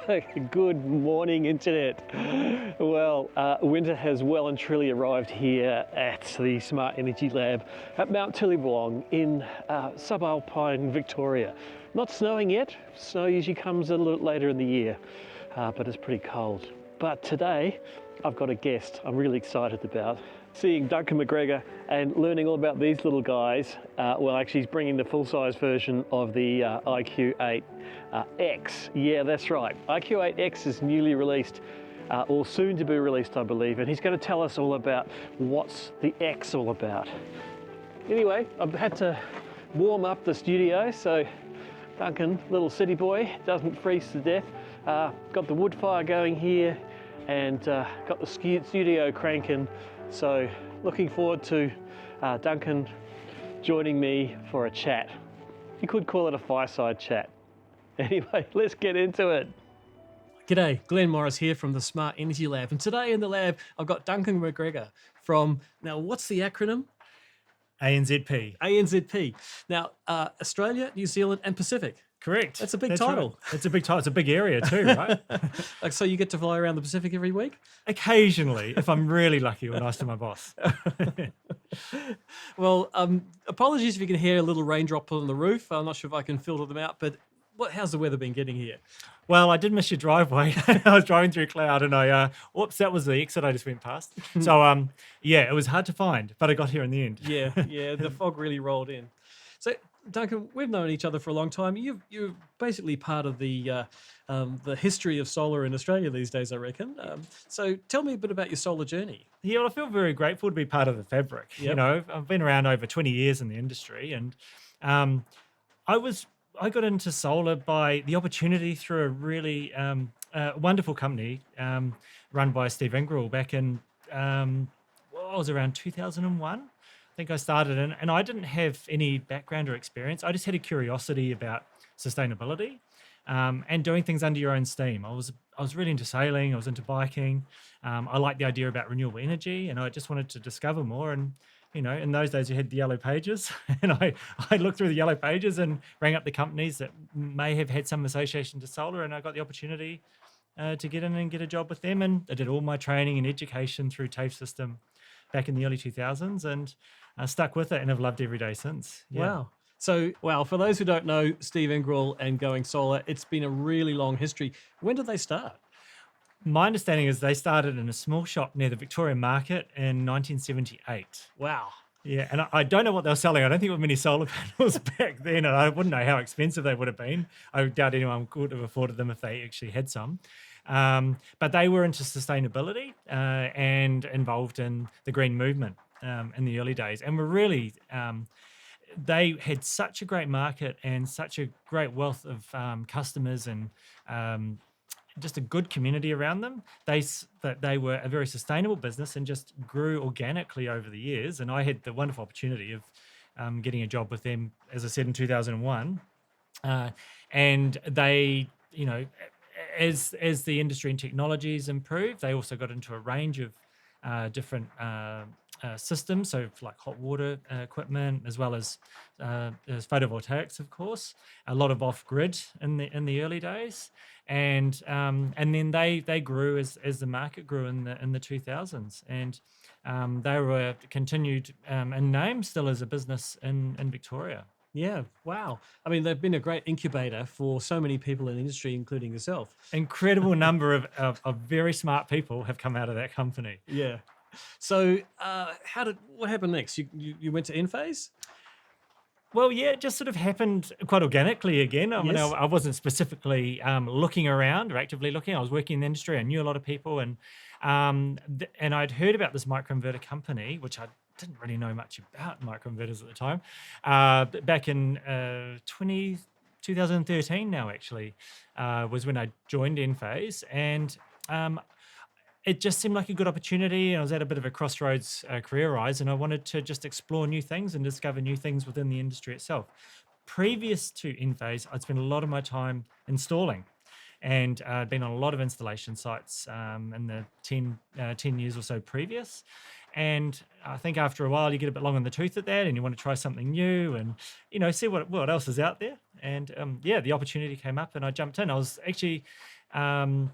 Good morning, Internet. Well, winter has well and truly arrived here at the Smart Energy Lab at Mount Tillybelong in subalpine Victoria. Not snowing yet. Snow usually comes a little later in the year, but it's pretty cold. But today, I've got a guest I'm really excited about. Seeing Duncan Macgregor and learning all about these little guys. Well, actually, he's bringing the full-size version of the IQ8 X. Yeah, that's right. IQ8 X is newly released, or soon to be released, I believe, and he's going to tell us all about what's the X all about. Anyway, I've had to warm up the studio, so Duncan, little city boy, doesn't freeze to death. Got the wood fire going here, and got the studio cranking. So looking forward to Duncan joining me for a chat. You could call it a fireside chat. Anyway, let's get into it. G'day, Glenn Morris here from the Smart Energy Lab. And today in the lab, I've got Duncan Macgregor from, now what's the acronym? ANZP. ANZP. Now, Australia, New Zealand and Pacific. Correct. That's a big title. Right. It's a big title. It's a big area too, right? Like, so you get to fly around the Pacific every week? Occasionally, if I'm really lucky or nice to my boss. Well, apologies if you can hear a little raindrop on the roof. I'm not sure if I can filter them out, but how's the weather been getting here? Well, I did miss your driveway. I was driving through cloud and whoops, that was the exit I just went past. So, yeah, it was hard to find, but I got here in the end. Yeah, the fog really rolled in. So, Duncan, we've known each other for a long time. You're basically part of the history of solar in Australia these days, I reckon. So tell me a bit about your solar journey. Yeah, well, I feel very grateful to be part of the fabric. Yep. You know, I've been around over 20 years in the industry, and I got into solar by the opportunity through a really wonderful company run by Steve Ingrouille back in, it was around 2001. I think I started in, and I didn't have any background or experience. I just had a curiosity about sustainability and doing things under your own steam. I was really into sailing. I was into biking. I liked the idea about renewable energy, and I just wanted to discover more. And you know, in those days, you had the yellow pages, and I looked through the yellow pages and rang up the companies that may have had some association to solar, and I got the opportunity to get in and get a job with them. And I did all my training and education through TAFE system back in the early 2000s, and I stuck with it and have loved every day since. Yeah. Wow. So, for those who don't know Steve Ingrouille and going solar, it's been a really long history. When did they start? My understanding is they started in a small shop near the Victoria Market in 1978. Wow. Yeah, and I don't know what they were selling. I don't think there were many solar panels back then, and I wouldn't know how expensive they would have been. I doubt anyone could have afforded them if they actually had some. But they were into sustainability and involved in the green movement in the early days, and were really they had such a great market and such a great wealth of customers and just a good community around them. They were a very sustainable business and just grew organically over the years. And I had the wonderful opportunity of getting a job with them, as I said, in 2001. And they, you know, as the industry and technologies improved, they also got into a range of different systems, so like hot water equipment, as well as photovoltaics, of course. A lot of off-grid in the early days, and then they grew as the market grew in the 2000s, and they were continued in name still as a business in Victoria. Yeah, wow. I mean, they've been a great incubator for so many people in the industry, including yourself. Incredible number of very smart people have come out of that company. Yeah. So what happened next? You went to Enphase? Well, yeah, it just sort of happened quite organically again. I mean, Yes. I wasn't specifically looking around or actively looking. I was working in the industry. I knew a lot of people, and I'd heard about this microinverter company, which I didn't really know much about microinverters at the time, back in 2013 now, actually, was when I joined Enphase, and it just seemed like a good opportunity. I was at a bit of a crossroads career-wise, and I wanted to just explore new things and discover new things within the industry itself. Previous to Enphase, I'd spent a lot of my time installing, and I'd been on a lot of installation sites in the 10 years or so previous. And I think after a while, you get a bit long in the tooth at that, and you want to try something new and, see what else is out there. And yeah, the opportunity came up, and I jumped in. I was actually I'm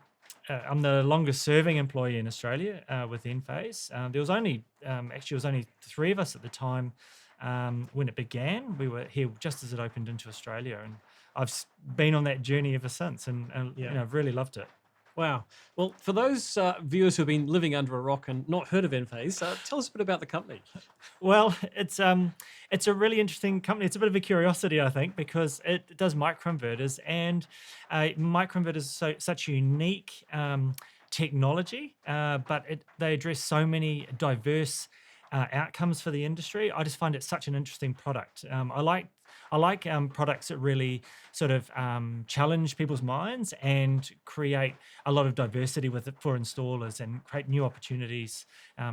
the longest serving employee in Australia with Enphase. There was only actually it was only three of us at the time when it began. We were here just as it opened into Australia, and been on that journey ever since, and I've really loved it. Wow. Well, for those viewers who have been living under a rock and not heard of Enphase, tell us a bit about the company. Well, it's a really interesting company. It's a bit of a curiosity, I think, because it does microinverters, and microinverters are such a unique technology, but they address so many diverse outcomes for the industry. I just find it such an interesting product. I like products that really sort of challenge people's minds and create a lot of diversity with it for installers, and create new opportunities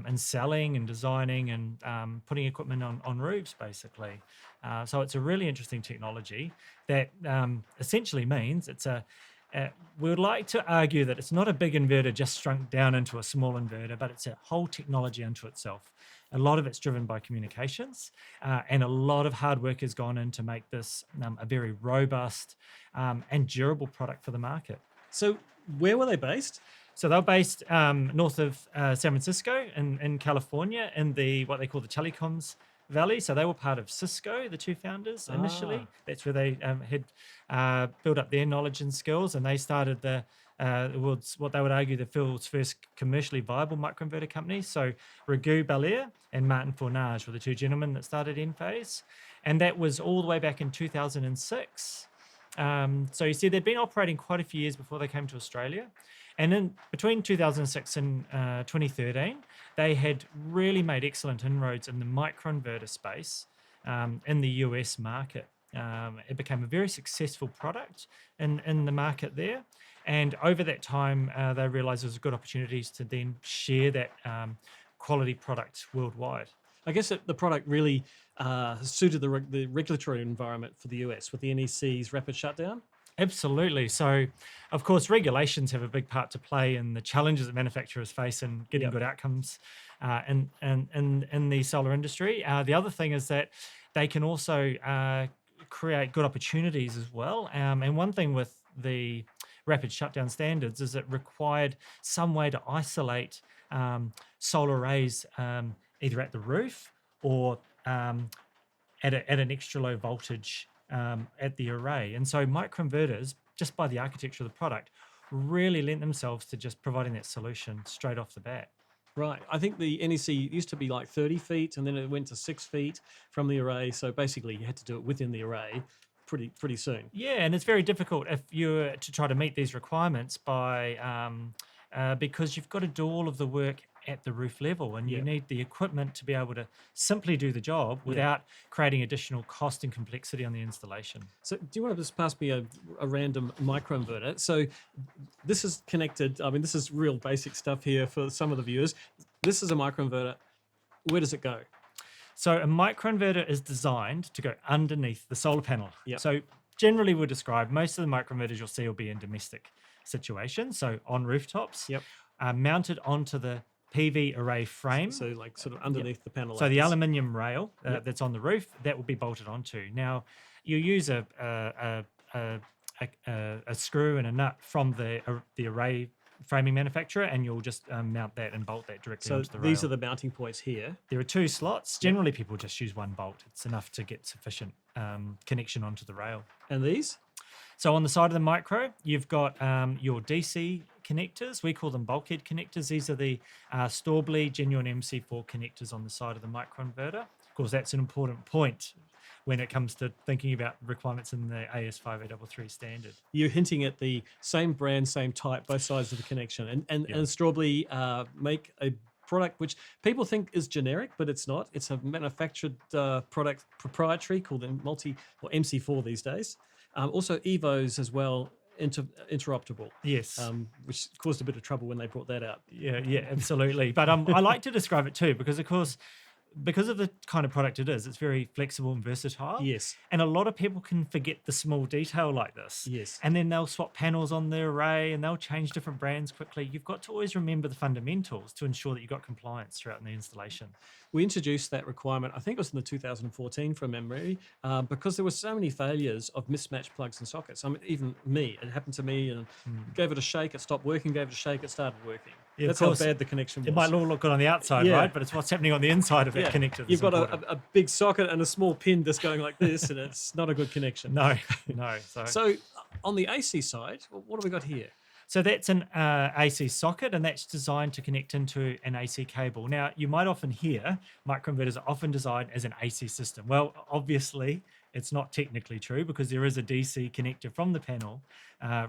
in selling and designing and putting equipment on roofs, basically. So it's a really interesting technology that essentially means we would like to argue that it's not a big inverter just shrunk down into a small inverter, but it's a whole technology unto itself. A lot of it's driven by communications, and a lot of hard work has gone in to make this a very robust and durable product for the market. So where were they based? So they're based north of San Francisco in California, in what they call the Telecoms Valley. So they were part of Cisco, the two founders initially. That's where they had built up their knowledge and skills, and they started the world's, what they would argue, the world's first commercially viable microinverter company. So Raghu Balair and Martin Fornage were the two gentlemen that started Enphase, and that was all the way back in 2006. So you see, they'd been operating quite a few years before they came to Australia. And in between 2006 and 2013, they had really made excellent inroads in the microinverter space in the US market. It became a very successful product in the market there. And over that time, they realized there was good opportunities to then share that quality product worldwide. I guess that the product really suited the regulatory environment for the US with the NEC's rapid shutdown. Absolutely. So, of course, regulations have a big part to play in the challenges that manufacturers face in getting good outcomes in the solar industry. The other thing is that they can also create good opportunities as well. And one thing with the rapid shutdown standards is it required some way to isolate solar arrays either at the roof or at an extra low voltage at the array. And so microinverters, just by the architecture of the product, really lent themselves to just providing that solution straight off the bat. Right. I think the NEC used to be like 30 feet, and then it went to 6 feet from the array. So basically you had to do it within the array pretty soon. Yeah, and it's very difficult if you're to try to meet these requirements by because you've got to do all of the work at the roof level, and you need the equipment to be able to simply do the job without creating additional cost and complexity on the installation. So do you want to just pass me a random microinverter? So this is connected. I mean, this is real basic stuff here for some of the viewers. This is a microinverter. Where does it go? So a microinverter is designed to go underneath the solar panel. Yep. So generally we'll describe most of the microinverters you'll see will be in domestic situations, so on rooftops, mounted onto the PV array frame. So like sort of underneath the panel. So the aluminium rail that's on the roof, that will be bolted onto. Now, you use a screw and a nut from the array framing manufacturer, and you'll just mount that and bolt that directly onto the rail. These are the mounting points here. There are two slots. Generally, people just use one bolt. It's enough to get sufficient connection onto the rail. And these? So on the side of the micro, you've got your DC connectors. We call them bulkhead connectors. These are the Storbley genuine MC4 connectors on the side of the microinverter. Of course, that's an important point when it comes to thinking about requirements in the AS5833 standard. You're hinting at the same brand, same type, both sides of the connection. And Storbley make a product which people think is generic, but it's not. It's a manufactured product, proprietary, called MC4 these days. Also Evos as well, interruptible. Yes. Which caused a bit of trouble when they brought that out. Yeah, absolutely. But I like to describe it too, because of course, because of the kind of product it is, it's very flexible and versatile. Yes. And a lot of people can forget the small detail like this. Yes. And then they'll swap panels on the array and they'll change different brands quickly. You've got to always remember the fundamentals to ensure that you've got compliance throughout the installation. We introduced that requirement, I think it was in the 2014 from memory, because there were so many failures of mismatched plugs and sockets. I mean, even me, it happened to me, and gave it a shake, it stopped working, gave it a shake, it started working. Yeah, That's of how course, bad the connection was. it might all look good on the outside, Yeah. right? But it's what's happening on the inside of that connector. that's You've got important. a big socket and a small pin just going like this, and it's not a good connection. No. So on the AC side, what have we got here? So that's an AC socket, and that's designed to connect into an AC cable. Now, you might often hear microinverters are often designed as an AC system. Well, obviously, it's not technically true because there is a DC connector from the panel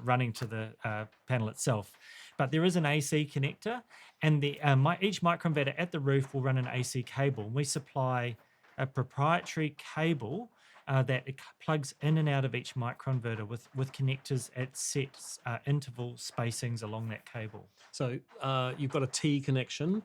running to the panel itself. But there is an AC connector, and each microinverter at the roof will run an AC cable. We supply a proprietary cable that it plugs in and out of each microinverter with connectors at set interval spacings along that cable. So you've got a T connection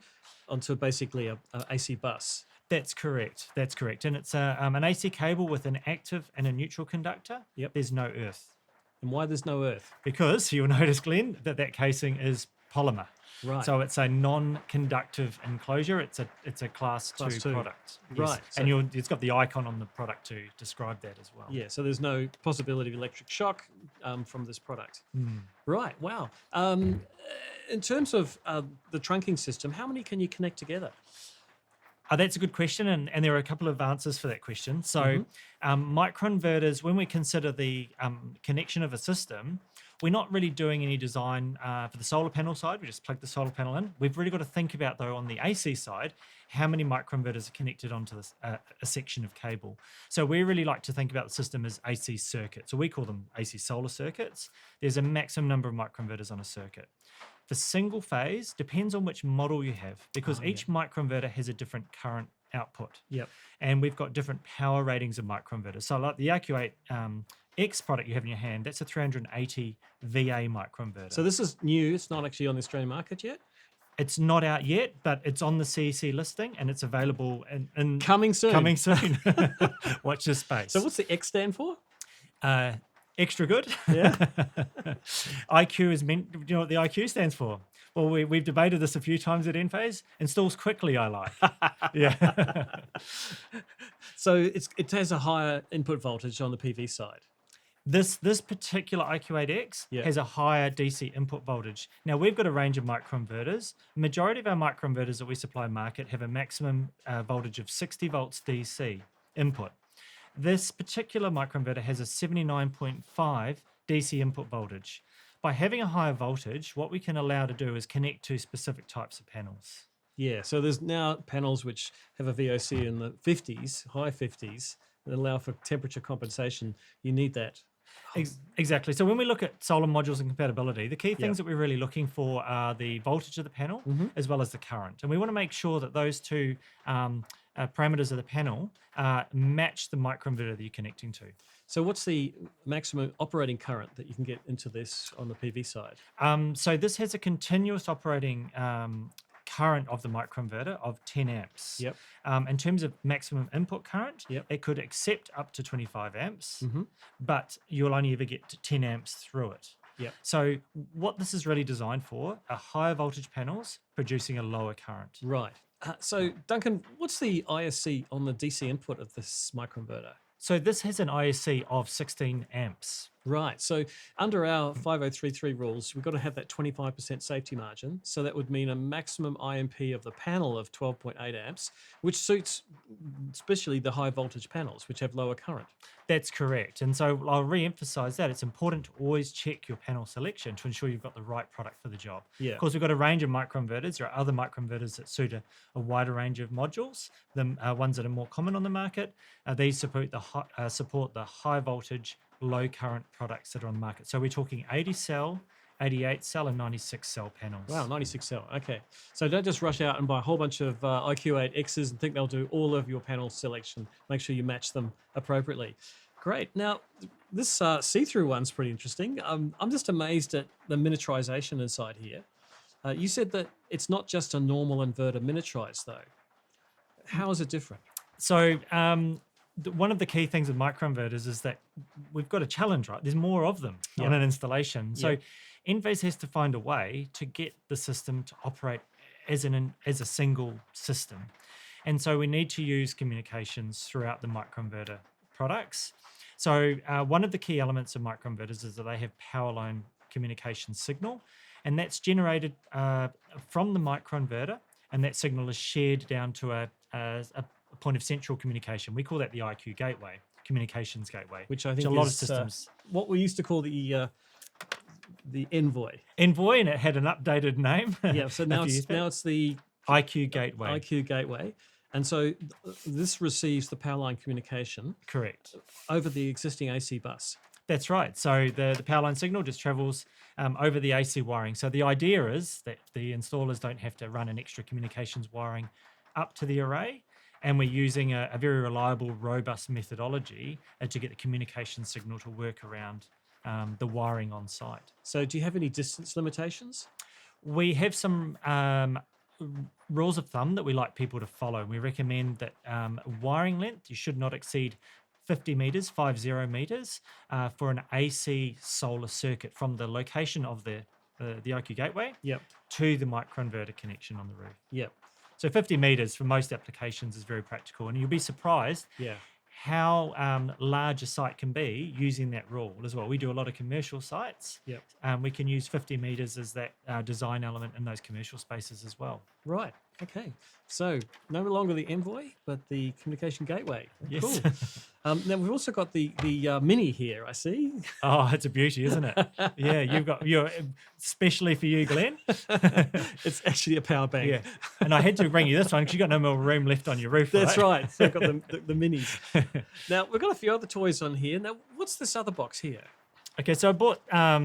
onto basically a AC bus. That's correct. And it's an AC cable with an active and a neutral conductor. Yep. There's no earth. And why there's no earth? Because you'll notice, Glenn, that casing is polymer. Right. So it's a non-conductive enclosure. It's a class 2 product. Yes. Right. And it's got the icon on the product to describe that as well. Yeah, so there's no possibility of electric shock from this product. Right, wow. In terms of the trunking system, how many can you connect together? That's a good question, and there are a couple of answers for that question. So microinverters, when we consider the connection of a system, we're not really doing any design for the solar panel side. We just plug the solar panel in. We've really got to think about, though, on the AC side, how many microinverters are connected onto this, a section of cable. So we really like to think about the system as AC circuits. So we call them AC solar circuits. There's a maximum number of microinverters on a circuit. For single phase, depends on which model you have, because each microinverter has a different current output. Yep. And we've got different power ratings of microinverters. So like the IQ8 X product you have in your hand, that's a 380 VA microinverter. So this is new. It's not actually on the Australian market yet? It's not out yet, but it's on the CEC listing and it's available in Coming soon. Coming soon. Watch this space. So what's the X stand for? Extra good. Yeah. IQ is meant, you know what the IQ stands for? Well, we've debated this a few times at Enphase. Installs quickly, I like. Yeah. So it has a higher input voltage on the PV side. This particular IQ8X has a higher DC input voltage. Now, we've got a range of microinverters. Majority of our microinverters that we supply market have a maximum voltage of 60 volts DC input. This particular microinverter has a 79.5 DC input voltage. By having a higher voltage, what we can allow to do is connect to specific types of panels. Yeah, so there's now panels which have a VOC in the 50s, high 50s, that allow for temperature compensation. You need that. Exactly. So when we look at solar modules and compatibility, the key things that we're really looking for are the voltage of the panel as well as the current. And we want to make sure that those two parameters of the panel match the microinverter that you're connecting to. So what's the maximum operating current that you can get into this on the PV side? So this has a continuous operating current of the microinverter of 10 amps. Yep. In terms of maximum input current, Yep. it could accept up to 25 amps, but you'll only ever get to 10 amps through it. Yep. So what this is really designed for are higher voltage panels producing a lower current. Right. So Duncan, what's the ISC on the DC input of this microinverter? So this has an ISC of 16 amps. Right. So under our 5033 rules, we've got to have that 25% safety margin. So that would mean a maximum IMP of the panel of 12.8 amps, which suits especially the high voltage panels, which have lower current. That's correct. And so I'll re-emphasize that. It's important to always check your panel selection to ensure you've got the right product for the job. Yeah. Of course, we've got a range of microinverters. There are other microinverters that suit a wider range of modules, the ones that are more common on the market. These support the high voltage, low current products that are on the market. So we're talking 80 cell, 88 cell and 96 cell panels. Wow, 96 cell. Okay. So don't just rush out and buy a whole bunch of IQ8Xs and think they'll do all of your panel selection. Make sure you match them appropriately. Great. Now, this see-through one's pretty interesting. I'm just amazed at the miniaturization inside here. You said that it's not just a normal inverter miniaturized, though. How is it different? So one of the key things with microinverters is that we've got a challenge, right? There's more of them on an installation. So Enphase has to find a way to get the system to operate as a single system. And so we need to use communications throughout the microinverter products. So one of the key elements of microinverters is that they have power line communication signal, and that's generated from the microinverter, and that signal is shared down to a point of central communication. We call that the IQ gateway, communications gateway, Which I think a lot is of systems. What we used to call the Envoy. Envoy, and it had an updated name. Yeah, so now it's the IQ gateway. IQ gateway. And so this receives the power line communication Correct. over the existing AC bus. That's right. So the power line signal just travels over the AC wiring. So the idea is that the installers don't have to run an extra communications wiring up to the array. And we're using a very reliable, robust methodology to get the communication signal to work around the wiring on site. So do you have any distance limitations? We have some rules of thumb that we like people to follow. We recommend that wiring length, you should not exceed 50 meters, 50 meters, for an AC solar circuit from the location of the IQ gateway to the microinverter connection on the roof. Yep. So 50 meters for most applications is very practical, and you'll be surprised how large a site can be using that rule as well. We do a lot of commercial sites. Yep. We can use 50 meters as that design element in those commercial spaces as well. Right. Okay. So no longer the Envoy, but the communication gateway. Yes. Cool. Now we've also got the Mini here. I see. Oh, it's a beauty, isn't it? Yeah, you're especially for you, Glenn. It's actually a power bank. Yeah, and I had to bring you this one because you got no more room left on your roof. That's right. So I've got the Minis. Now we've got a few other toys on here. Now what's this other box here? Okay, so I bought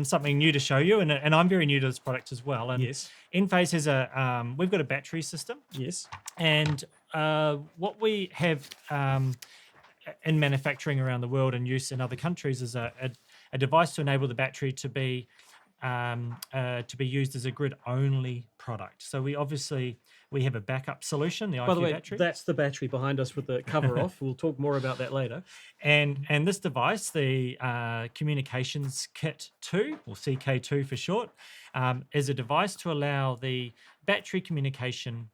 something new to show you, and I'm very new to this product as well. And yes. Enphase has we've got a battery system. Yes. And what we have in manufacturing around the world and use in other countries is a device to enable the battery to be used as a grid-only product. So we have a backup solution, the IQ By the way, battery. that's the battery behind us with the cover off. We'll talk more about that later. And this device, the Communications Kit 2, or CK2 for short, is a device to allow the battery communication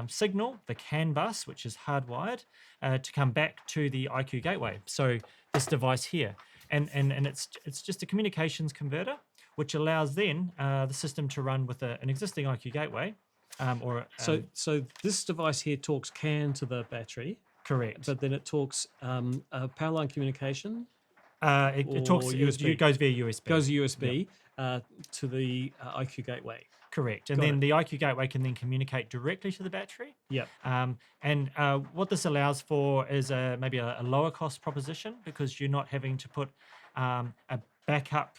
signal, the CAN bus, which is hardwired, to come back to the IQ gateway. So this device here, and it's just a communications converter, which allows then the system to run with an existing IQ gateway. So this device here talks CAN to the battery. Correct. But then it talks power line communication. It talks USB. It goes via USB. Goes USB to the IQ gateway. Correct. And then the IQ gateway can then communicate directly to the battery. Yep. And what this allows for is maybe a lower cost proposition, because you're not having to put a backup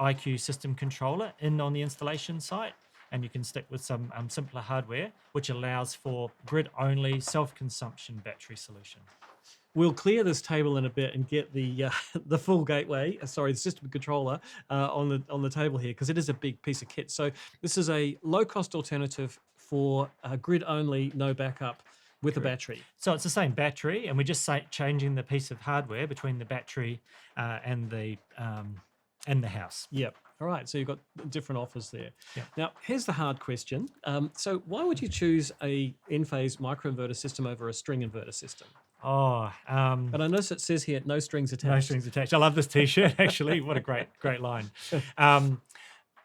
IQ system controller in on the installation site. And you can stick with some simpler hardware, which allows for grid-only self-consumption battery solution. We'll clear this table in a bit and get the full gateway, the system controller on the table here, because it is a big piece of kit. So this is a low-cost alternative for grid-only, no backup with a battery. So it's the same battery, and we're just changing the piece of hardware between the battery and the house. Yep. All right, so you've got different offers there. Yep. Now, here's the hard question. So why would you choose a Enphase microinverter system over a string inverter system? Oh, but I notice it says here, no strings attached. No strings attached. I love this T-shirt, actually. What a great line.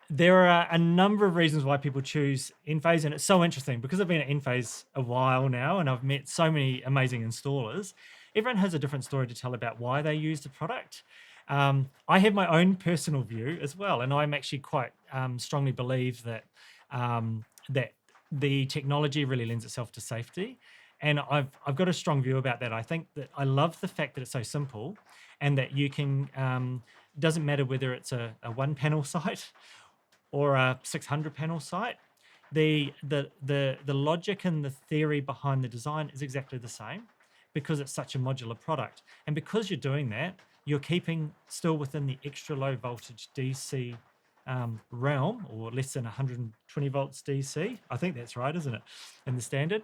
There are a number of reasons why people choose Enphase, and it's so interesting because I've been at Enphase a while now, and I've met so many amazing installers. Everyone has a different story to tell about why they use the product. I have my own personal view as well, and I'm actually quite strongly believe that that the technology really lends itself to safety, and I've got a strong view about that. I think that I love the fact that it's so simple, and that you can doesn't matter whether it's a one panel site or a 600 panel site. The logic and the theory behind the design is exactly the same, because it's such a modular product, and because you're doing that, you're keeping still within the extra low voltage DC realm, or less than 120 volts DC. I think that's right, isn't it, in the standard?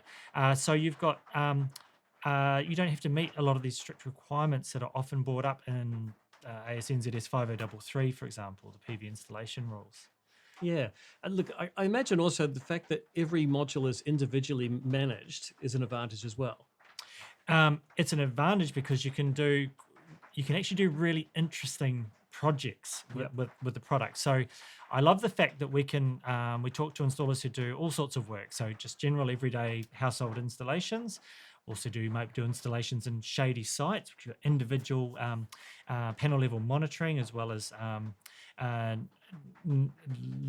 So you've got you don't have to meet a lot of these strict requirements that are often brought up in ASNZS 5033, for example, the PV installation rules. Yeah. And look, I imagine also the fact that every module is individually managed is an advantage as well. It's an advantage because you can actually do really interesting projects with the product. So I love the fact that we talk to installers who do all sorts of work. So just general everyday household installations. Also might do installations in shady sites, which are individual panel level monitoring, as well as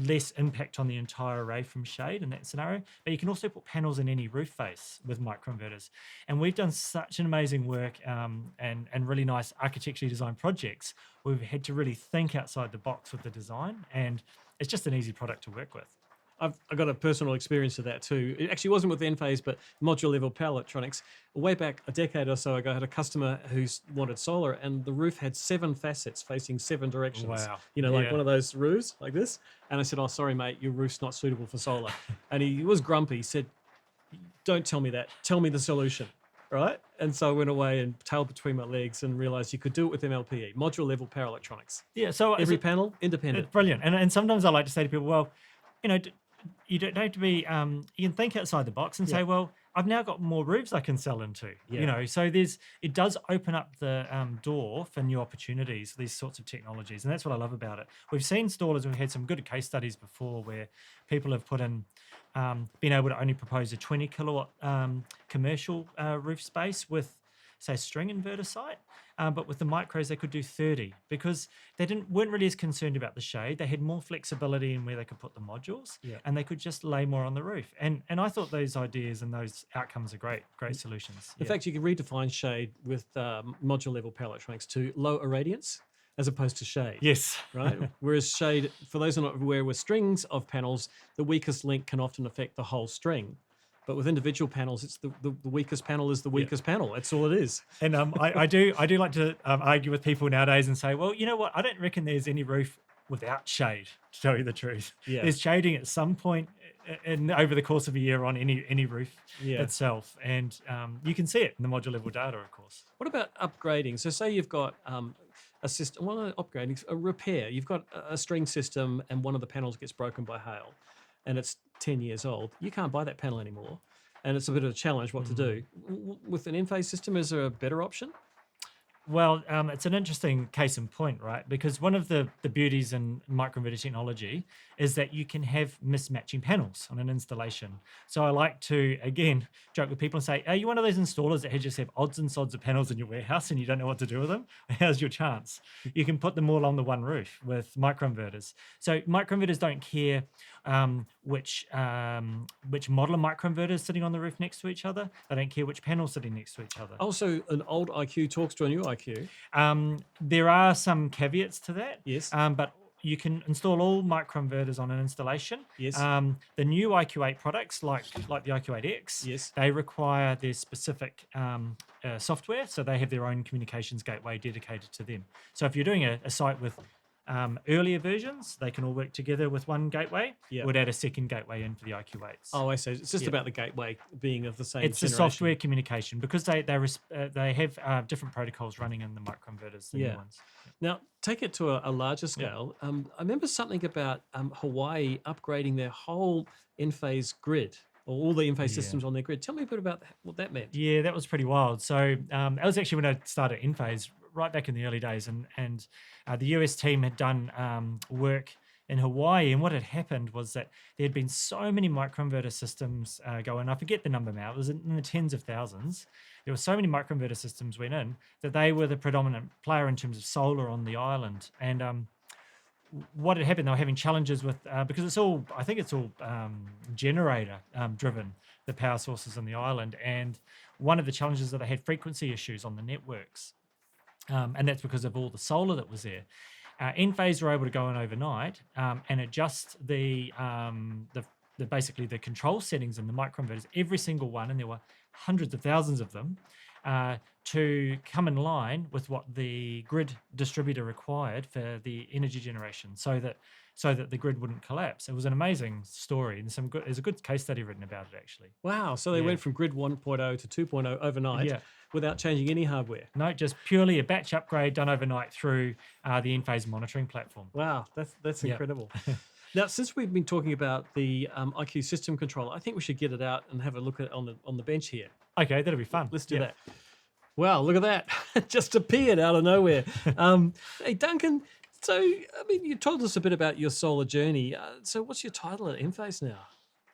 less impact on the entire array from shade in that scenario. But you can also put panels in any roof face with microinverters. And we've done such an amazing work and really nice architecturally designed projects. We've had to really think outside the box with the design, and it's just an easy product to work with. I've got a personal experience of that too. It actually wasn't with Enphase, but module level power electronics. Way back a decade or so ago, I had a customer who wanted solar, and the roof had 7 facets facing 7 directions. Wow. You know, like one of those roofs like this. And I said, "Oh, sorry, mate, your roof's not suitable for solar." And he was grumpy. He said, "Don't tell me that. Tell me the solution." Right? And so I went away and tail between my legs and realized you could do it with MLPE, module level power electronics. Yeah. So every panel independent. It's brilliant. And sometimes I like to say to people, well, you don't have to be, you can think outside the box and say, well, I've now got more roofs I can sell into, so it does open up the door for new opportunities, these sorts of technologies. And that's what I love about it. We've seen installers, we've had some good case studies before where people have put in, been able to only propose a 20 kilowatt commercial roof space with, say, a string inverter site. But with the micros, they could do 30 because they weren't really as concerned about the shade. They had more flexibility in where they could put the modules, and they could just lay more on the roof. And I thought those ideas and those outcomes are great solutions. In fact, you can redefine shade with module level power electronics to low irradiance as opposed to shade. Yes. Right? Whereas shade, for those who are not aware, with strings of panels, the weakest link can often affect the whole string. But with individual panels, it's the weakest panel is the weakest panel. That's all it is. And I do like to argue with people nowadays and say, well, you know what? I don't reckon there's any roof without shade, to tell you the truth. Yeah. There's shading at some point over the course of a year on any roof itself. And you can see it in the module level data, of course. What about upgrading? So say you've got a system, well, not upgrading, a repair. You've got a string system and one of the panels gets broken by hail and it's 10 years old. You can't buy that panel anymore. And it's a bit of a challenge what to do. With an Enphase system, is there a better option? Well, it's an interesting case in point, right? Because one of the beauties in microinverter technology is that you can have mismatching panels on an installation. So I like to, again, joke with people and say, are you one of those installers that just have odds and sods of panels in your warehouse and you don't know what to do with them? How's your chance? You can put them all on the one roof with microinverters. So microinverters don't care which model of microinverter is sitting on the roof next to each other. They don't care which panel is sitting next to each other. Also, an old IQ talks to a new IQ. There are some caveats to that. Yes. But you can install all microinverters on an installation. Yes. The new IQ8 products, like the IQ8X, yes, they require their specific software, so they have their own communications gateway dedicated to them. So if you're doing a site with earlier versions, they can all work together with one gateway. Yep. Would add a second gateway in for the IQ8s. Oh, I see. It's just about the gateway being of the same It's generation. the software communication because they have different protocols running in the microinverters, the new ones. Now, take it to a larger scale. I remember something about Hawaii upgrading their whole Enphase grid, or all the Enphase systems on their grid. Tell me a bit about what that meant. Yeah, that was pretty wild. So that was actually when I started Enphase, right back in the early days, and the US team had done work in Hawaii, and what had happened was that there had been so many microinverter systems going. I forget the number now. It was in the tens of thousands. There were so many microinverter systems went in that they were the predominant player in terms of solar on the island. And what had happened, they were having challenges with because I think it's all generator driven, the power sources on the island. And one of the challenges is that they had frequency issues on the networks. And that's because of all the solar that was there. Enphase were able to go in overnight and adjust basically the control settings in the microinverters, every single one, and there were hundreds of thousands of them, to come in line with what the grid distributor required for the energy generation, so that the grid wouldn't collapse. It was an amazing story, and there's a good case study written about it actually. Wow. So they went from grid 1.0 to 2.0 overnight Yeah. without changing any hardware. No, just purely a batch upgrade done overnight through the Enphase monitoring platform. Wow, that's Yeah. incredible. Now, since we've been talking about the IQ system controller, I think we should get it out and have a look at it on the bench here. Okay, that'll be fun. Let's do Yeah. that. Wow, look at that. It just appeared out of nowhere. Hey, Duncan, so, I mean, you told us a bit about your solar journey. So what's your title at Enphase now?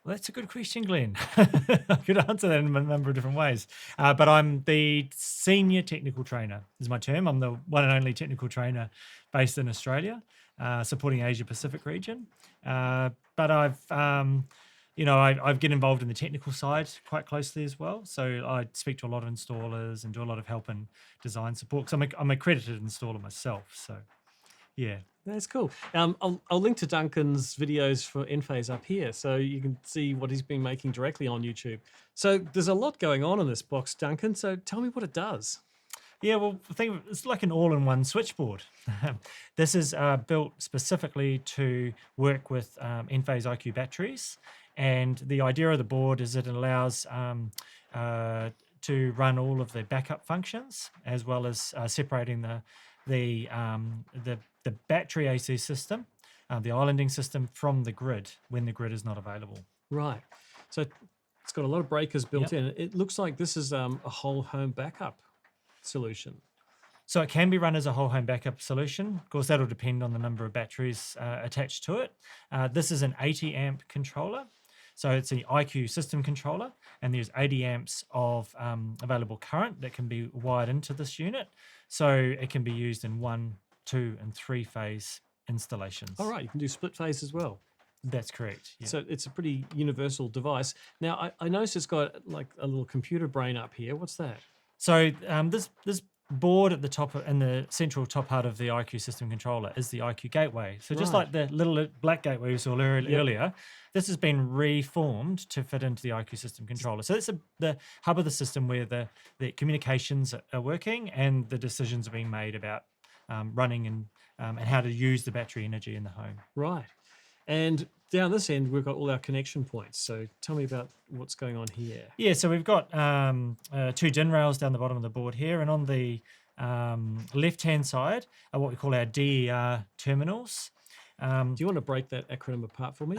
Well, that's a good question, Glenn. I could answer that in a number of different ways. But I'm the senior technical trainer is my term. I'm the one and only technical trainer based in Australia, supporting Asia Pacific region. But I've I get involved in the technical side quite closely as well. So I speak to a lot of installers and do a lot of help and design support. Because I'm accredited installer myself. So, yeah. That's cool. I'll link to Duncan's videos for Enphase up here, so you can see what he's been making directly on YouTube. So there's a lot going on in this box, Duncan. So tell me what it does. Yeah, well, it's like an all-in-one switchboard. This is built specifically to work with Enphase IQ batteries, and the idea of the board is it allows to run all of the backup functions, as well as separating the battery AC system, the islanding system, from the grid when the grid is not available. Right. So it's got a lot of breakers built in. It looks like this is a whole home backup solution. So it can be run as a whole home backup solution. Of course, that'll depend on the number of batteries attached to it. This is an 80 amp controller. So it's an IQ system controller, and there's 80 amps of available current that can be wired into this unit. So it can be used in 1, 2, and 3 phase installations. All right, you can do split phase as well. That's correct. Yeah. So it's a pretty universal device. Now, I noticed it's got like a little computer brain up here. What's that? So this board at the top, in the central top part of the IQ system controller, is the IQ gateway. So just like the little black gateway we saw earlier, this has been reformed to fit into the IQ system controller. So it's the hub of the system where the communications are working and the decisions are being made about running and how to use the battery energy in the home. Right. And down this end, we've got all our connection points. So tell me about what's going on here. Yeah, so we've got 2 DIN rails down the bottom of the board here, and on the left-hand side are what we call our DER terminals. Do you want to break that acronym apart for me?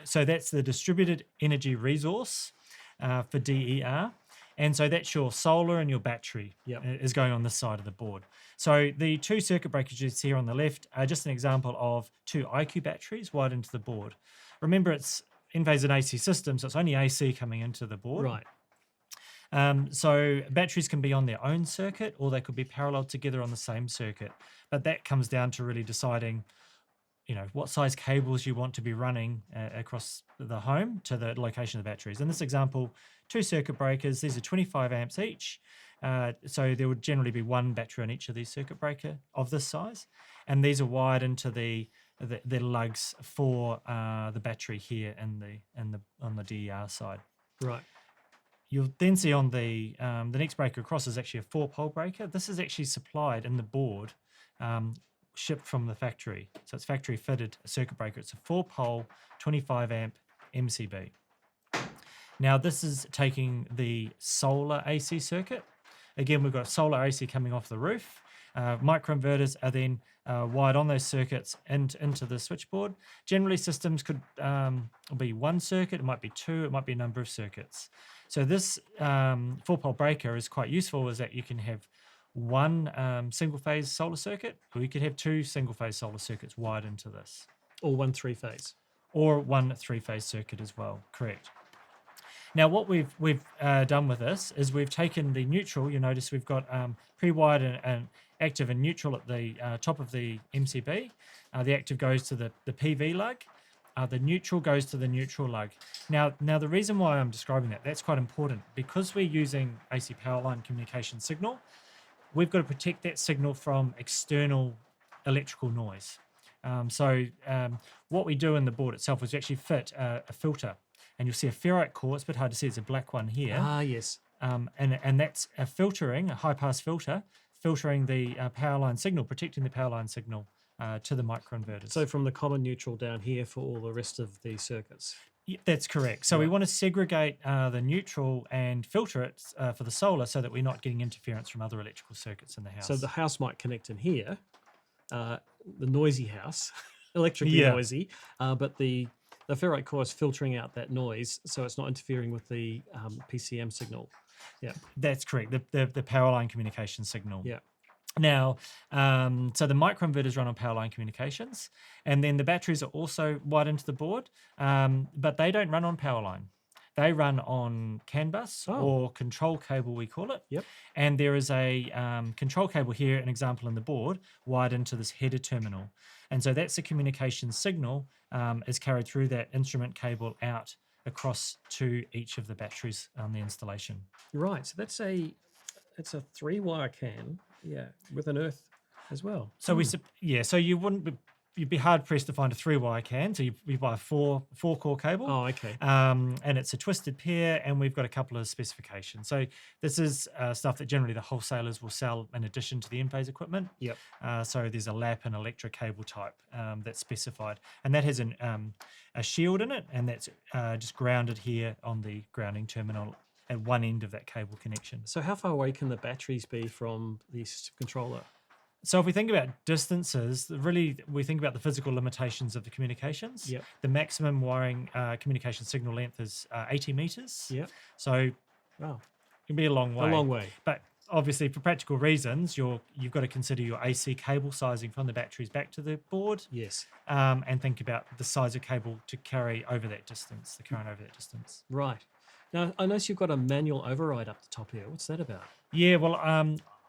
So that's the Distributed Energy Resource for DER. And so that's your solar and your battery is going on this side of the board. So the 2 circuit breakers you see here on the left are just an example of 2 IQ batteries wired into the board. Remember, it's Enphase an AC system, so it's only AC coming into the board. Right. So batteries can be on their own circuit, or they could be parallel together on the same circuit. But that comes down to really deciding, what size cables you want to be running across the home to the location of the batteries. In this example, 2 circuit breakers, these are 25 amps each. So there would generally be 1 battery on each of these circuit breaker of this size. And these are wired into the lugs for the battery here on the DER side. Right. You'll then see on the next breaker across is actually a 4-pole breaker. This is actually supplied in the board, shipped from the factory. So it's factory fitted circuit breaker. It's a 4-pole, 25 amp MCB. Now this is taking the solar AC circuit. Again, we've got solar AC coming off the roof. Microinverters are then wired on those circuits into the switchboard. Generally, systems could be 1 circuit, it might be 2, it might be a number of circuits. So this 4-pole breaker is quite useful, is that you can have 1 single-phase solar circuit, or you could have 2 single-phase solar circuits wired into this. Or 1 3-phase. Or 1 3-phase circuit as well, correct. Now, what we've done with this is we've taken the neutral. You notice we've got pre-wired and active and neutral at the top of the MCB. The active goes to the PV lug. The neutral goes to the neutral lug. Now the reason why I'm describing that's quite important, because we're using AC power line communication signal. We've got to protect that signal from external electrical noise. So what we do in the board itself is we actually fit a filter. And you'll see a ferrite core. It's a bit hard to see. It's a black one here. Ah, yes. and that's a filtering, a high-pass filter, filtering the power line signal, protecting the power line signal to the microinverters. So from the common neutral down here for all the rest of the circuits. That's correct. So we Right. want to segregate the neutral and filter it for the solar so that we're not getting interference from other electrical circuits in the house. So the house might connect in here, the noisy house, electrically Yeah. noisy, but the ferrite core is filtering out that noise, so it's not interfering with the PCM signal. Yeah. That's correct. The power line communication signal. Yeah. Now, so the microinverters run on power line communications, and then the batteries are also wired into the board, but they don't run on power line. They run on CAN bus or control cable, we call it. Yep. And there is a control cable here, an example in the board, wired into this header terminal. And so that's the communication signal is carried through that instrument cable out across to each of the batteries on the installation. Right. So that's a 3-wire CAN, with an earth as well. So so you'd be hard pressed to find a 3-wire CAN. So you buy a four core cable. Oh, okay. And it's a twisted pair, and we've got a couple of specifications. So this is stuff that generally the wholesalers will sell in addition to the Enphase equipment. Yep. So there's a lap and electric cable type that's specified, and that has a shield in it, and that's just grounded here on the grounding terminal at one end of that cable connection. So how far away can the batteries be from the system controller? So if we think about distances, really we think about the physical limitations of the communications. Yep. The maximum wiring communication signal length is 80 meters. Yep. So Wow. it can be a long way. A long way. But obviously for practical reasons, you've got to consider your AC cable sizing from the batteries back to the board. Yes. And think about the size of cable to carry over that distance, the current over that distance. Right. Now, I notice you've got a manual override up the top here. What's that about? Yeah, well,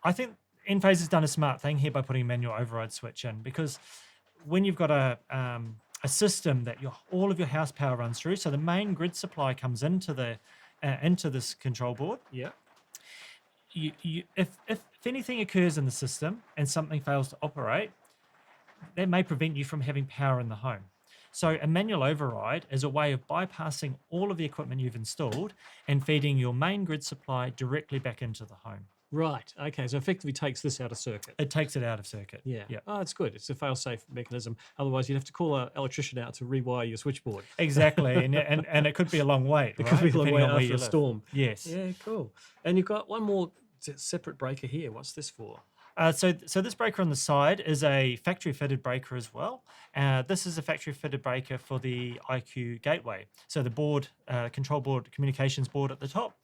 I think Enphase has done a smart thing here by putting a manual override switch in, because when you've got a system that all of your house power runs through, so the main grid supply comes into this control board. Yeah. If anything occurs in the system and something fails to operate, that may prevent you from having power in the home. So a manual override is a way of bypassing all of the equipment you've installed and feeding your main grid supply directly back into the home. Right. Okay. So effectively takes this out of circuit. It takes it out of circuit. Yeah. Yeah. Oh, it's good. It's a fail-safe mechanism. Otherwise, you'd have to call an electrician out to rewire your switchboard. Exactly. and it could be a long wait. It could be a long Depending way on where after you a live. storm. Yes. Yeah. Cool. And you've got one more separate breaker here. What's this for? So this breaker on the side is a factory fitted breaker as well. This is a factory fitted breaker for the IQ gateway. So the board, control board, communications board at the top.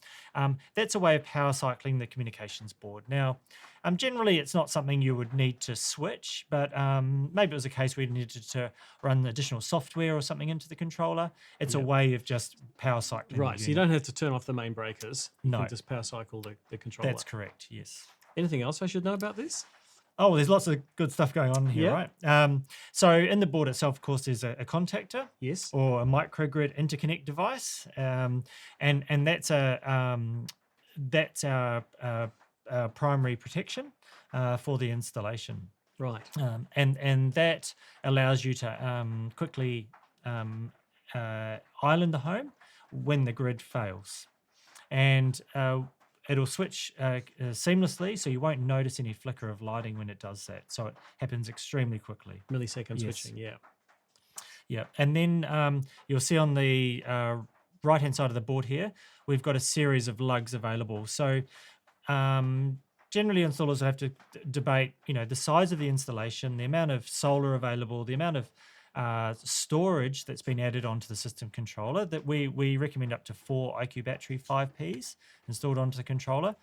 That's a way of power cycling the communications board. Now, generally it's not something you would need to switch, but maybe it was a case where you needed to run additional software or something into the controller. It's a way of just power cycling. Right. So you don't have to turn off the main breakers. You No. can just power cycle the controller. That's correct. Yes. Anything else I should know about this? Oh, there's lots of good stuff going on here, Yeah. right? So in the board itself, of course, there's a contactor Yes. or a microgrid interconnect device, and that's our primary protection for the installation, Right. and that allows you to quickly island the home when the grid fails, and it'll switch seamlessly, so you won't notice any flicker of lighting when it does that. So it happens extremely quickly. Millisecond Yes. switching. Yeah. Yeah, and then you'll see on the right-hand side of the board here, we've got a series of lugs available. So generally installers have to debate, the size of the installation, the amount of solar available, the amount of storage that's been added onto the system controller. That we recommend up to 4 IQ Battery 5Ps installed onto the controller,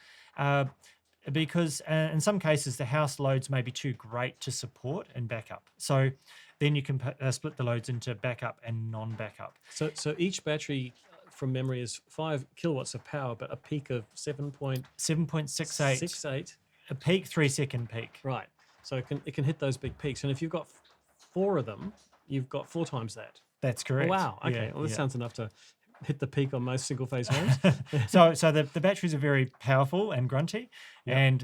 because in some cases the house loads may be too great to support and backup. So then you can split the loads into backup and non-backup. So each battery, from memory, is 5 kilowatts of power, but a peak of 7.68, 7.68. a peak, 3-second peak. Right. So it can hit those big peaks, and if you've got 4 of them, you've got 4 times that. That's Oh, correct. wow. Okay. Yeah, Well, this yeah. sounds enough to hit the peak on most single-phase homes. So the batteries are very powerful and grunty, and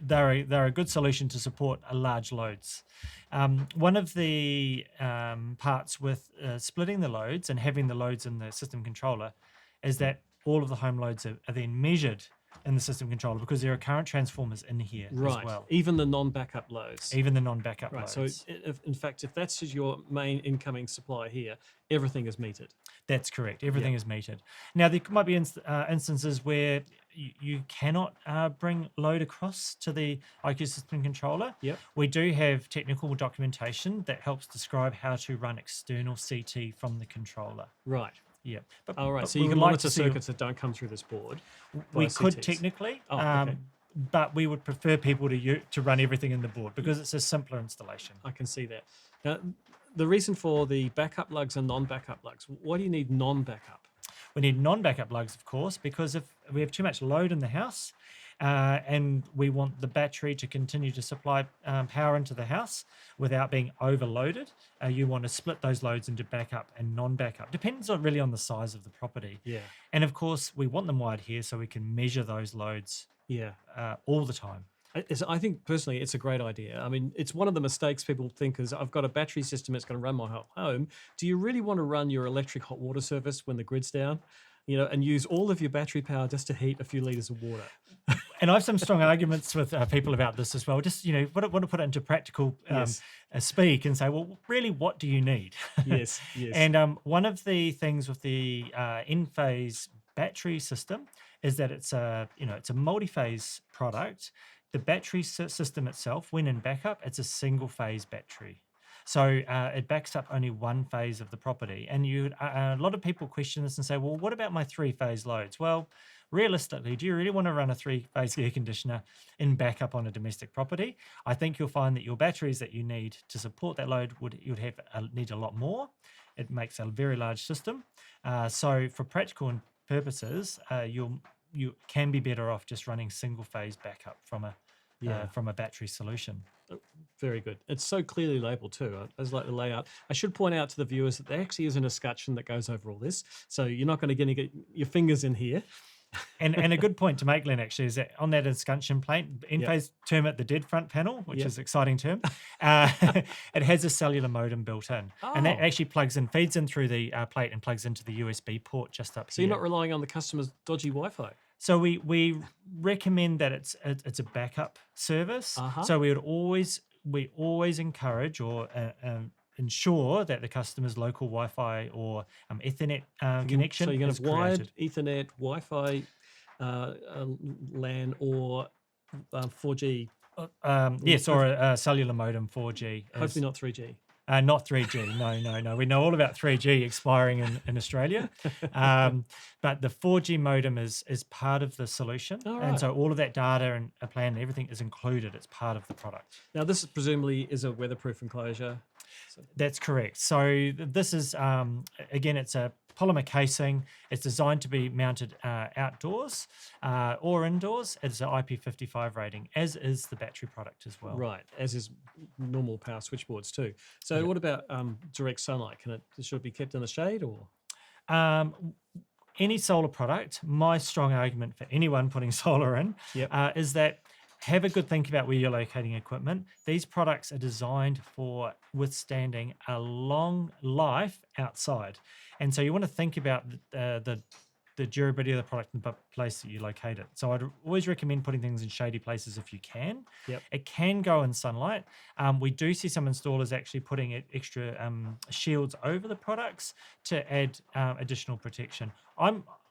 they're a good solution to support large loads. One of the parts with splitting the loads and having the loads in the system controller is that all of the home loads are then measured in the system controller because there are current transformers in here Right. as well, Even the non-backup loads. even the non-backup Right. loads. So, in fact, if that's your main incoming supply here, everything is metered. That's correct. Everything is metered. Now, there might be instances where you cannot bring load across to the IQ system controller. Yep. We do have technical documentation that helps describe how to run external CT from the controller. Right. Yeah. But, All right. but So we you can would like monitor to see- circuits that don't come through this board. We via could CTs. technically, Oh, okay. but we would prefer people to run everything in the board because it's a simpler installation. I can see that. Now, the reason for the backup lugs and non-backup lugs, why do you need non-backup? We need non-backup lugs, of course, because if we have too much load in the house and we want the battery to continue to supply power into the house without being overloaded, you want to split those loads into backup and non-backup. Depends really on the size of the property. Yeah. And of course, we want them wired here so we can measure those loads Yeah. all the time. I think personally it's a great idea. I mean, it's one of the mistakes people think is I've got a battery system that's going to run my whole home. Do you really want to run your electric hot water service when the grid's down, and use all of your battery power just to heat a few liters of water? And I have some strong arguments with people about this as well. Just, want to put it into practical speak and say, well, really, what do you need? Yes, yes. And one of the things with the Enphase battery system is that it's a multi-phase product. The battery system itself, when in backup, it's a single-phase battery. So it backs up only one phase of the property. And a lot of people question this and say, well, what about my three-phase loads? Well, realistically, do you really want to run a three-phase air conditioner in backup on a domestic property? I think you'll find that your batteries that you need to support that load need a lot more. It makes a very large system. So for practical purposes, you can be better off just running single-phase backup from a battery solution. Very good. It's so clearly labeled too. I just like the layout. I should point out to the viewers that there actually is an escutcheon that goes over all this, so you're not going to get your fingers in here. And a good point to make, Len, actually, is that on that escutcheon plate, Enphase term it the dead front panel, which is an exciting term. It has a cellular modem built in, and that actually feeds in through the plate and plugs into the USB port just up here. So you're not relying on the customer's dodgy Wi-Fi. So we recommend that it's a backup service. So we always encourage or ensure that the customer's local Wi-Fi or Ethernet connection. So you're going is to have wired created. Ethernet, Wi-Fi, LAN, or 4G. Yes, or a cellular modem 4G. Hopefully not 3G. Not 3G. No. We know all about 3G expiring in Australia. But the 4G modem is part of the solution. And so all of that data and a plan and everything is included. It's part of the product. Now, this presumably is a weatherproof enclosure. That's correct. So this is, again, it's a polymer casing. It's designed to be mounted outdoors or indoors. It's an IP55 rating, as is the battery product as well. Right, as is normal power switchboards too. So what about direct sunlight? Should it be kept in the shade or? Any solar product, my strong argument for anyone putting solar in is that have a good think about where you're locating equipment. These products are designed for withstanding a long life outside. And so you want to think about the durability of the product in the place that you locate it. So I'd always recommend putting things in shady places if you can. It can go in sunlight. We do see some installers actually putting extra shields over the products to add additional protection.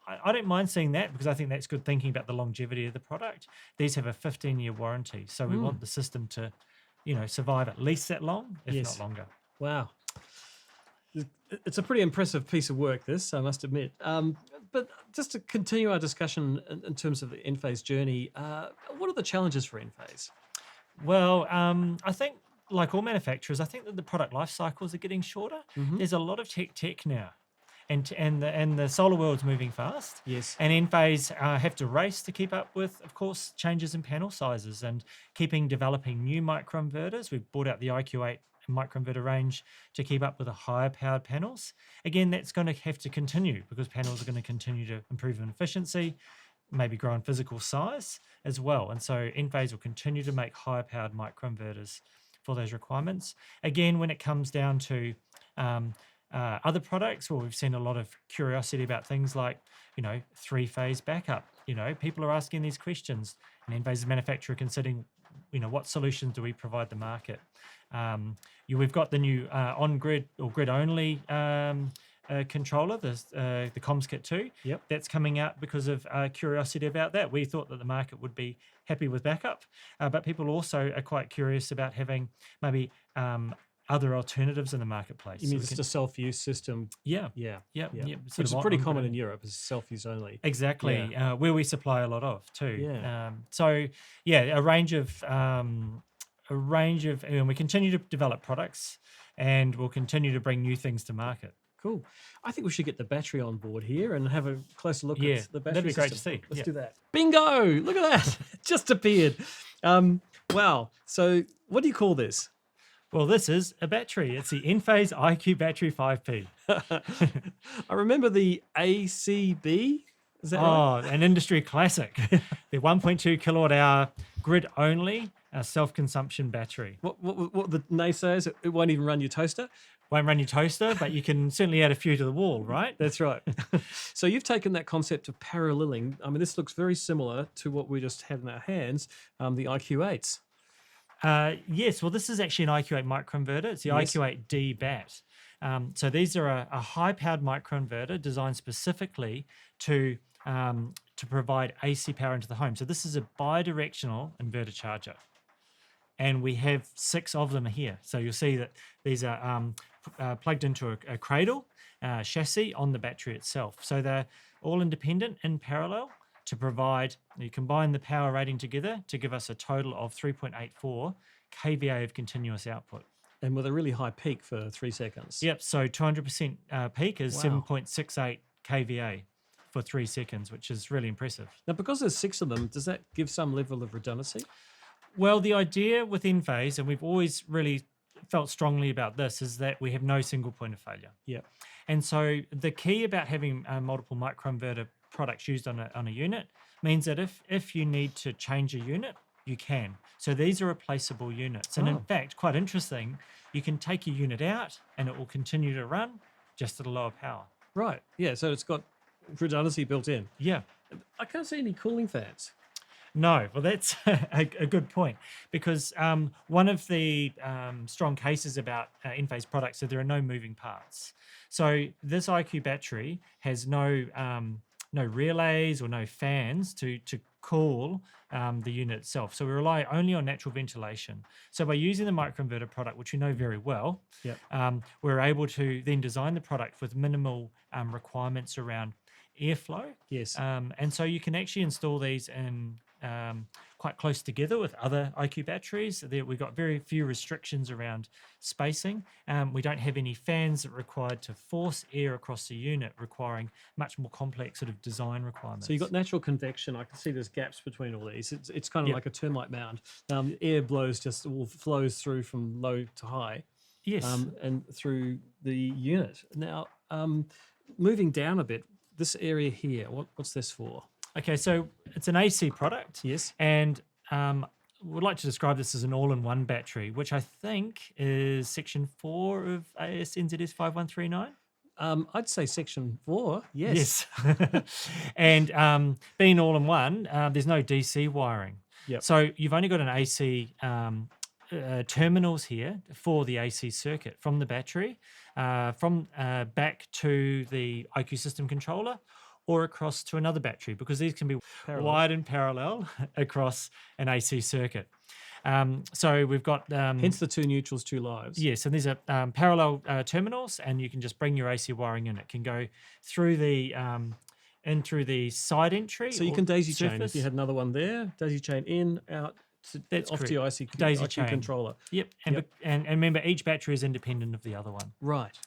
I don't mind seeing that because I think that's good thinking about the longevity of the product. These have a 15-year warranty, so we want the system to, survive at least that long, if not longer. Wow. It's a pretty impressive piece of work, this, I must admit. But just to continue our discussion in terms of the Enphase journey, what are the challenges for Enphase? Well, I think, like all manufacturers, I think that the product life cycles are getting shorter. There's a lot of tech now. And the solar world's moving fast. Yes. And Enphase have to race to keep up with, of course, changes in panel sizes and developing new microinverters. We've brought out the IQ8 microinverter range to keep up with the higher powered panels. Again, that's going to have to continue because panels are going to continue to improve in efficiency, maybe grow in physical size as well. And so Enphase will continue to make higher powered microinverters for those requirements. Again, when it comes down to other products, well, we've seen a lot of curiosity about things like, 3-phase backup. People are asking these questions, and Enphase is a manufacturer considering, what solutions do we provide the market? We've got the new on-grid or grid-only controller, the Comms Kit 2. Yep. That's coming out because of curiosity about that. We thought that the market would be happy with backup, but people also are quite curious about having maybe other alternatives in the marketplace. You mean just a self-use system? Yeah. Yeah. Yeah. Which is pretty common in Europe, is self-use only. Exactly, where we supply a lot of too. Yeah. A range of, and we continue to develop products, and we'll continue to bring new things to market. Cool. I think we should get the battery on board here and have a closer look at the battery that'd be great system. to see. Let's do that. Bingo! Look at that. It just appeared. Wow. So what do you call this? Well, this is a battery. It's the Enphase IQ Battery 5P. I remember the ACB. Is that right? Oh, an industry classic. The 1.2 kilowatt hour grid only self-consumption battery. What the naysayers? It won't even run your toaster? Won't run your toaster, but you can certainly add a few to the wall, right? That's right. So you've taken that concept of paralleling. I mean, this looks very similar to what we just had in our hands, the IQ8s. Yes, well, this is actually an IQ8 microinverter. It's the IQ8D BAT. So these are a high-powered microinverter designed specifically to provide AC power into the home. So this is a bi-directional inverter charger. And we have 6 of them here. So you'll see that these are plugged into a cradle chassis on the battery itself. So they're all independent in parallel to provide, you combine the power rating together to give us a total of 3.84 kVA of continuous output. And with a really high peak for 3 seconds. Yep, so 200% peak is Wow. 7.68 kVA for 3 seconds, which is really impressive. Now, because there's 6 of them, does that give some level of redundancy? Well, the idea with Enphase, and we've always really felt strongly about this, is that we have no single point of failure. Yeah. And so the key about having multiple microinverter products used on a unit means that if you need to change a unit, you can. So these are replaceable units. And in fact, quite interesting, you can take your unit out and it will continue to run just at a lower power. Right. Yeah, so it's got redundancy built in. Yeah. I can't see any cooling fans. No, well, that's a good point, because one of the strong cases about Enphase products is there are no moving parts. So this IQ battery has no relays or no fans to cool the unit itself. So we rely only on natural ventilation. So by using the microinverter product, which we know very well, we're able to then design the product with minimal requirements around airflow. Yes. And so you can actually install these in quite close together with other IQ batteries. We've got very few restrictions around spacing. We don't have any fans that are required to force air across the unit, requiring much more complex sort of design requirements. So you've got natural convection. I can see there's gaps between all these. It's kind of like a termite mound. Air blows just all flows through from low to high. Yes. And through the unit. Now, moving down a bit, this area here, what's this for? Okay, so it's an AC product. Yes. And we'd like to describe this as an all-in-one battery, which I think is Section 4 of AS NZS 5139. I'd say Section 4, yes. Yes. And being all-in-one, there's no DC wiring. Yep. So you've only got an AC terminals here for the AC circuit from the battery, from back to the IQ system controller, or across to another battery, because these can be wired in parallel across an AC circuit. So we've got... hence the 2 neutrals, 2 lives. Yes, and these are parallel terminals, and you can just bring your AC wiring in. It can go through the in through the side entry. So you can daisy chain. If you had another one there, daisy chain in, out, That's off correct. to your IQ, Daisy IQ chain controller. Yep. And remember, each battery is independent of the other one. Right.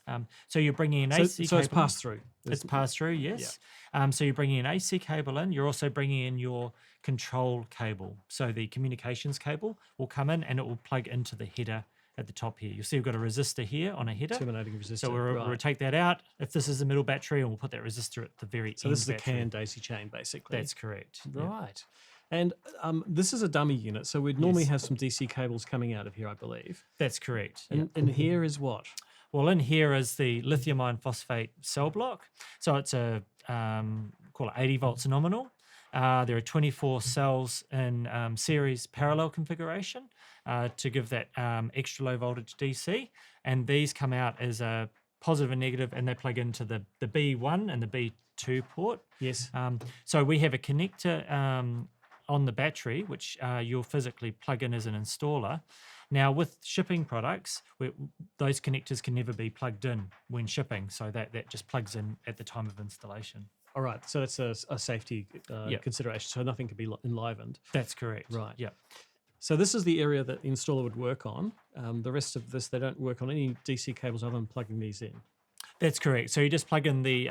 So you're bringing an AC so cable. it's passed through. It's passed through, yes. So you're bringing an AC cable in. You're also bringing in your control cable. So the communications cable will come in and it will plug into the header at the top here. You'll see we've got a resistor here on a header. Terminating resistor. So we'll take that out. If this is the middle battery, and we'll put that resistor at the very end. So this is the battery. CAN daisy chain, basically. That's correct. Right. And this is a dummy unit, so we'd normally have some DC cables coming out of here, I believe. That's correct. And here is what? Well, in here is the lithium iron phosphate cell block. So it's a call it 80 volts nominal. There are 24 cells in series parallel configuration to give that extra low voltage DC. And these come out as a positive and negative, and they plug into the B1 and the B2 port. Yes. So we have a connector on the battery, which you'll physically plug in as an installer. Now, with shipping products, those connectors can never be plugged in when shipping, so that just plugs in at the time of installation. All right. So that's a safety Yep. consideration. So nothing can be enlivened. That's correct. Right. Yeah. So this is the area that the installer would work on. The rest of this, they don't work on any DC cables other than plugging these in. That's correct. So you just plug in the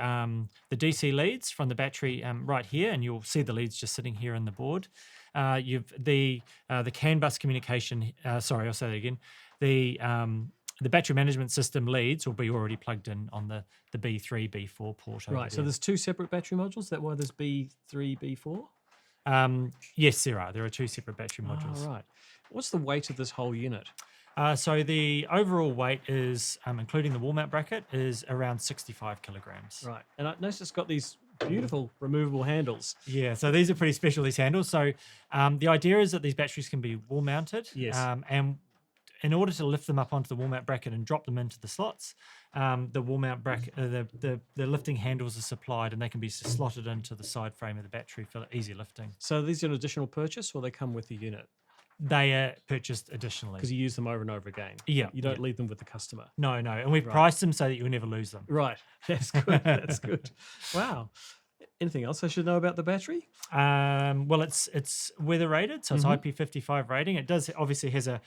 DC leads from the battery right here, and you'll see the leads just sitting here in the board. You've the CAN bus communication. Sorry, I'll say that again. The battery management system leads will be already plugged in on the B3, B4 port. Over Right. So there. there's two separate battery modules. Is that why there's B3, B4? Yes, there are. There are two separate battery modules. Oh, right. What's the weight of this whole unit? So the overall weight is, including the wall mount bracket, is around 65 kilograms. Right. And I noticed it's got these beautiful removable handles. Yeah, so these are pretty special, these handles. So the idea is that these batteries can be wall mounted. Yes. And in order to lift them up onto the wall mount bracket and drop them into the slots, the wall mount bracket, the lifting handles are supplied, and they can be slotted into the side frame of the battery for easy lifting. So these are an additional purchase, or they come with the unit? They are purchased additionally. Because you use them over and over again. Yeah. You don't leave them with the customer. No, and we've Right. priced them so that you'll never lose them. Right. That's good. That's good. Wow. Anything else I should know about the battery? Well, it's weather rated, so it's Mhm. IP55 rating. It does obviously has a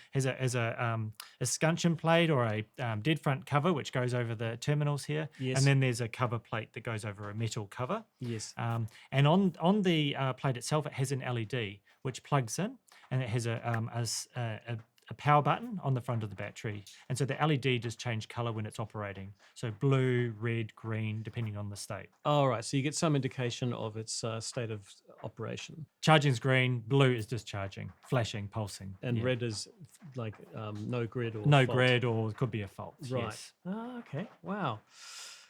scutcheon plate or a dead front cover which goes over the terminals here, Yes. and then there's a cover plate that goes over a metal cover. Yes. And on the plate itself, it has an LED which plugs in, and it has a power button on the front of the battery, and so the LED does change color when it's operating. So blue, red, green, depending on the state. All right. So you get some indication of its state of operation. Charging's green, blue is discharging, flashing, pulsing, And yeah. red is like no grid or No fault. grid, or it could be a fault. Right. Yes. Oh, okay. Wow.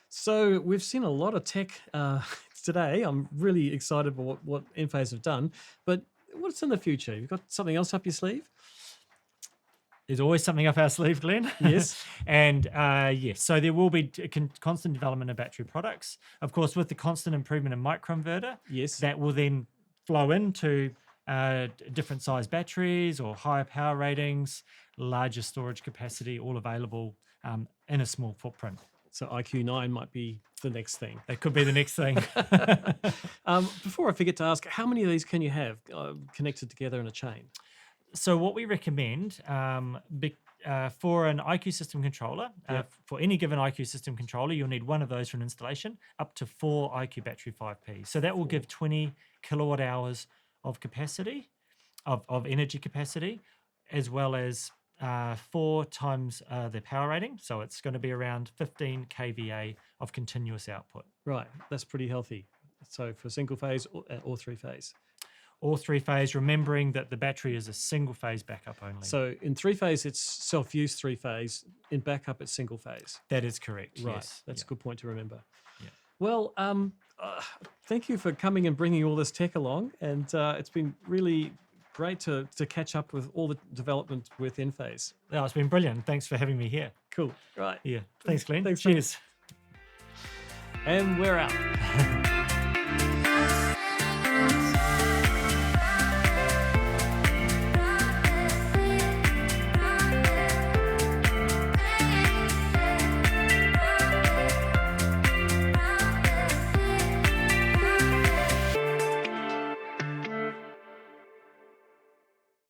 So we've seen a lot of tech today. I'm really excited about what Enphase have done. But what's in the future? You've got something else up your sleeve? There's always something up our sleeve, Glenn. Yes. And yes, so there will be constant development of battery products. Of course, with the constant improvement in microinverter, Yes. that will then flow into different size batteries or higher power ratings, larger storage capacity, all available in a small footprint. So IQ9 might be the next thing. That could be the next thing. Before I forget to ask, how many of these can you have connected together in a chain? So what we recommend for an IQ system controller, Yep. for any given IQ system controller, you'll need one of those for an installation, up to 4 IQ Battery 5P. So that will give 20 kilowatt hours of capacity, of energy capacity, as well as 4 times the power rating. So it's going to be around 15 kVA of continuous output. Right. That's pretty healthy. So for single phase or three phase. All 3-phase, remembering that the battery is a single phase backup only. So in three phase, it's self-use three phase. In backup, it's single phase. That is correct. Right. Yes. That's a Yeah. good point to remember. Yeah. Well, thank you for coming and bringing all this tech along. And it's been really great to catch up with all the development with Enphase. Oh, it's been brilliant. Thanks for having me here. Cool. Right. Yeah. Thanks, Glenn. Thanks, Cheers. And we're out.